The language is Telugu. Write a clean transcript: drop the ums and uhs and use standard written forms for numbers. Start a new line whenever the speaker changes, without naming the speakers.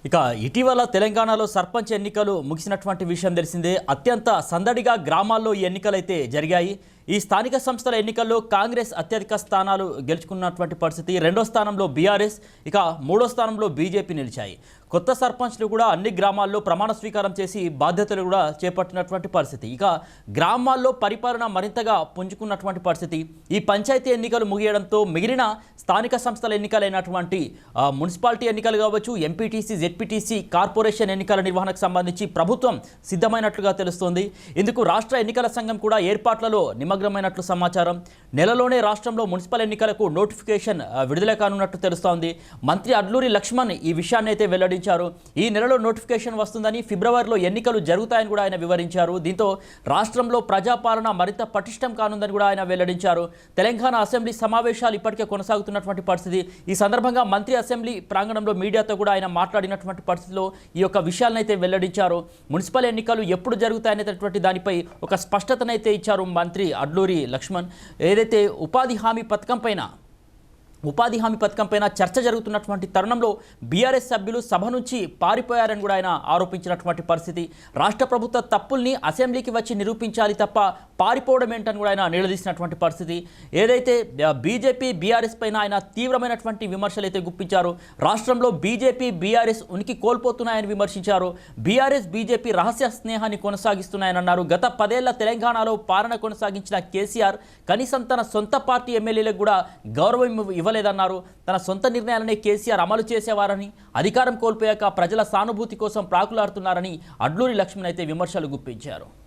ఇక ఇటీవల తెలంగాణలో సర్పంచ్ ఎన్నికలు ముగిసినటువంటి విషయం తెలిసిందే. అత్యంత సందడిగా గ్రామాల్లో ఈ ఎన్నికలైతే జరిగాయి. ఈ స్థానిక సంస్థల ఎన్నికల్లో కాంగ్రెస్ అత్యధిక స్థానాలు గెలుచుకున్నటువంటి పరిస్థితి. రెండో స్థానంలో బీఆర్ఎస్, ఇక మూడో స్థానంలో బీజేపీ నిలిచాయి. కొత్త సర్పంచ్లు కూడా అన్ని గ్రామాల్లో ప్రమాణ స్వీకారం చేసి బాధ్యతలు కూడా చేపట్టినటువంటి పరిస్థితి. ఇక గ్రామాల్లో పరిపాలన మరింతగా పుంజుకున్నటువంటి పరిస్థితి. ఈ పంచాయతీ ఎన్నికలు ముగియడంతో మిగిలిన స్థానిక సంస్థల ఎన్నికలైనటువంటి మున్సిపాలిటీ ఎన్నికలు కావచ్చు, ఎంపీటీసీ, జెడ్పీటీసీ, కార్పొరేషన్ ఎన్నికల నిర్వహణకు సంబంధించి ప్రభుత్వం సిద్ధమైనట్లుగా తెలుస్తోంది. ఇందుకు రాష్ట్ర ఎన్నికల సంఘం కూడా ఏర్పాట్లలో నిమగ్నమైనట్లు సమాచారం. నెలలోనే రాష్ట్రంలో మున్సిపల్ ఎన్నికలకు నోటిఫికేషన్ విడుదల కానున్నట్టు తెలుస్తోంది. మంత్రి అడ్లూరి లక్ష్మణ్ ఈ విషయాన్ని అయితే వెల్లడించారు. ఈ నెలలో నోటిఫికేషన్ వస్తుందని, ఫిబ్రవరిలో ఎన్నికలు జరుగుతాయని కూడా ఆయన వివరించారు. దీంతో రాష్ట్రంలో ప్రజాపాలన మరింత పటిష్టం కానుందని కూడా ఆయన వెల్లడించారు. తెలంగాణ అసెంబ్లీ సమావేశాలు ఇప్పటికే కొనసాగుతున్నటువంటి పరిస్థితి. ఈ సందర్భంగా మంత్రి అసెంబ్లీ ప్రాంగణంలో మీడియాతో కూడా ఆయన మాట్లాడినటువంటి పరిస్థితిలో ఈ యొక్క విషయాలను అయితే వెల్లడించారు. మున్సిపల్ ఎన్నికలు ఎప్పుడు జరుగుతాయనేటటువంటి దానిపై ఒక స్పష్టతనైతే ఇచ్చారు మంత్రి అడ్లూరి లక్ష్మణ్. ఏదైతే ఉపాధి హామీ పథకం పైన చర్చ జరుగుతున్నటువంటి తరుణంలో బీఆర్ఎస్ సభ్యులు సభ నుంచి పారిపోయారని కూడా ఆయన ఆరోపించినటువంటి పరిస్థితి. రాష్ట్ర ప్రభుత్వ తప్పుల్ని అసెంబ్లీకి వచ్చి నిరూపించాలి తప్ప పారిపోవడం ఏంటని కూడా ఆయన నిలదీసినటువంటి పరిస్థితి. ఏదైతే బీజేపీ, బీఆర్ఎస్ పైన ఆయన తీవ్రమైనటువంటి విమర్శలు అయితే గుప్పించారు. రాష్ట్రంలో బీజేపీ, బీఆర్ఎస్ ఉనికి కోల్పోతున్నాయని విమర్శించారు. బీఆర్ఎస్, బీజేపీ రహస్య స్నేహాన్ని కొనసాగిస్తున్నాయని అన్నారు. గత 10 ఏళ్ల తెలంగాణలో పాలన కొనసాగించిన కేసీఆర్ కనీసం తన సొంత పార్టీ ఎమ్మెల్యేలకు కూడా గౌరవం ఇవ్వలేదన్నారు. తన సొంత నిర్ణయాలనే కేసీఆర్ అమలు చేసేవారని, అధికారం కోల్పోయాక ప్రజల సానుభూతి కోసం ప్రాకులాడుతున్నారని అడ్లూరి లక్ష్మణ్ అయితే విమర్శలు గుప్పించారు.